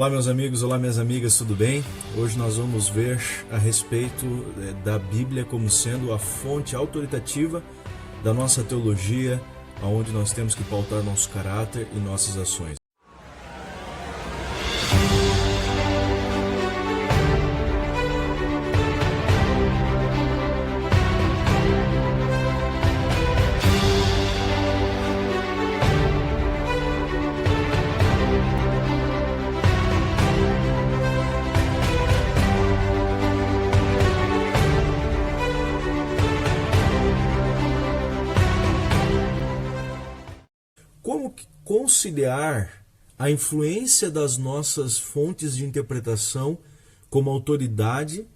Olá meus amigos, olá minhas amigas, tudo bem? Hoje nós vamos ver a respeito da Bíblia como sendo a fonte autoritativa da nossa teologia, aonde nós temos que pautar nosso caráter e nossas ações. Como conciliar a influência das nossas fontes de interpretação como autoridade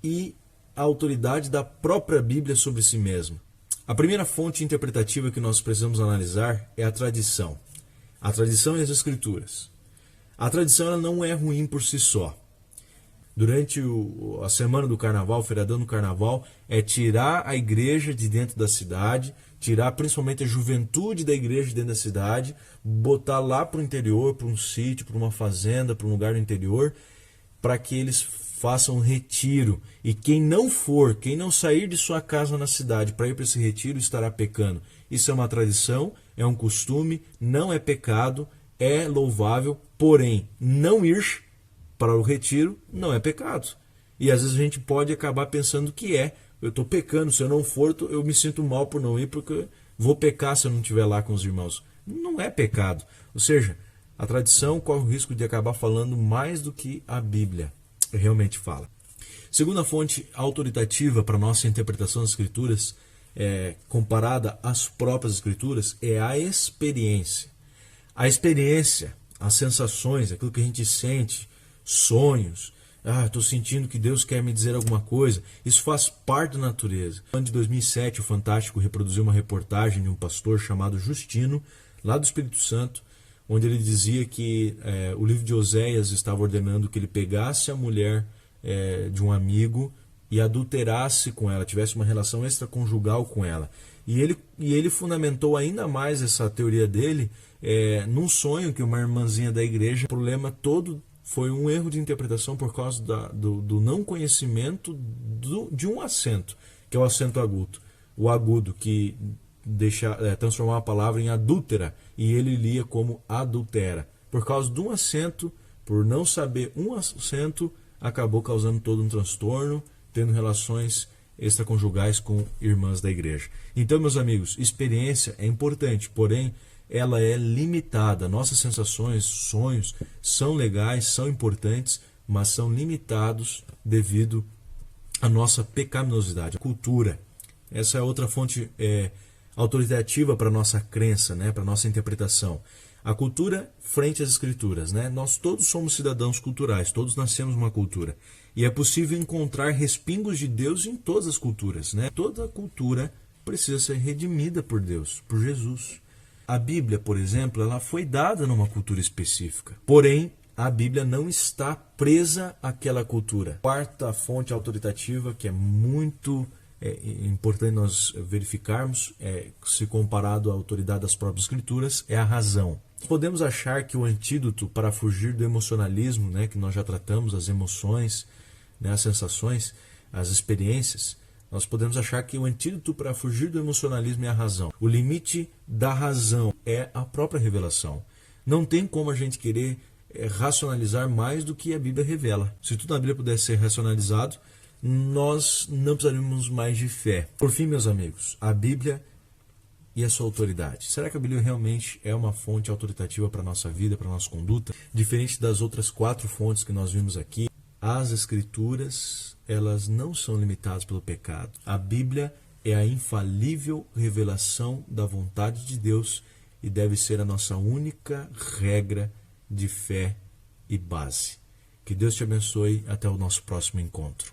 e a autoridade da própria Bíblia sobre si mesma? A primeira fonte interpretativa que nós precisamos analisar é a tradição. A tradição e as Escrituras. A tradição ela não é ruim por si só. Durante a semana do carnaval, o feriadão do carnaval, é tirar a igreja de dentro da cidade, tirar principalmente a juventude da igreja de dentro da cidade, botar lá para o interior, para um sítio, para uma fazenda, para um lugar no interior, para que eles façam um retiro. E quem não for, quem não sair de sua casa na cidade para ir para esse retiro, estará pecando. Isso é uma tradição, é um costume, não é pecado, é louvável, porém, não ir para o retiro não é pecado. E às vezes a gente pode acabar pensando que é. Eu estou pecando, se eu não for, eu me sinto mal por não ir, porque vou pecar se eu não estiver lá com os irmãos. Não é pecado. Ou seja, a tradição corre o risco de acabar falando mais do que a Bíblia realmente fala. Segunda fonte autoritativa para a nossa interpretação das Escrituras, comparada às próprias Escrituras, é a experiência. A experiência, as sensações, aquilo que a gente sente, sonhos, estou sentindo que Deus quer me dizer alguma coisa, isso faz parte da natureza. No ano de 2007, o Fantástico reproduziu uma reportagem de um pastor chamado Justino, lá do Espírito Santo, onde ele dizia que o livro de Oséias estava ordenando que ele pegasse a mulher de um amigo e adulterasse com ela, tivesse uma relação extraconjugal com ela. E ele fundamentou ainda mais essa teoria dele num sonho que uma irmãzinha da igreja, o problema todo foi um erro de interpretação por causa do não conhecimento de um acento, que é o acento agudo. O agudo, que transformava a palavra em adúltera, e ele lia como adultera. Por causa de um acento, por não saber um acento, acabou causando todo um transtorno, tendo relações extraconjugais com irmãs da igreja. Então, meus amigos, experiência é importante, porém, ela é limitada. Nossas sensações, sonhos são legais, são importantes, mas são limitados devido à nossa pecaminosidade. Cultura, essa é outra fonte autoritativa para a nossa crença, para a nossa interpretação. A cultura frente às Escrituras. Nós todos somos cidadãos culturais, todos nascemos numa cultura. E é possível encontrar respingos de Deus em todas as culturas. Toda cultura precisa ser redimida por Deus, por Jesus. A Bíblia, por exemplo, ela foi dada numa cultura específica. Porém, a Bíblia não está presa àquela cultura. Quarta fonte autoritativa, que é muito importante nós verificarmos, se comparado à autoridade das próprias Escrituras, é a razão. Podemos achar que o antídoto para fugir do emocionalismo, que nós já tratamos, as emoções, as sensações, as experiências, nós podemos achar que o antídoto para fugir do emocionalismo é a razão. O limite da razão é a própria revelação. Não tem como a gente querer racionalizar mais do que a Bíblia revela. Se tudo na Bíblia pudesse ser racionalizado, nós não precisaríamos mais de fé. Por fim, meus amigos, a Bíblia e a sua autoridade. Será que a Bíblia realmente é uma fonte autoritativa para a nossa vida, para a nossa conduta? Diferente das outras 4 fontes que nós vimos aqui, as Escrituras, elas não são limitadas pelo pecado. A Bíblia é a infalível revelação da vontade de Deus e deve ser a nossa única regra de fé e base. Que Deus te abençoe. Até o nosso próximo encontro.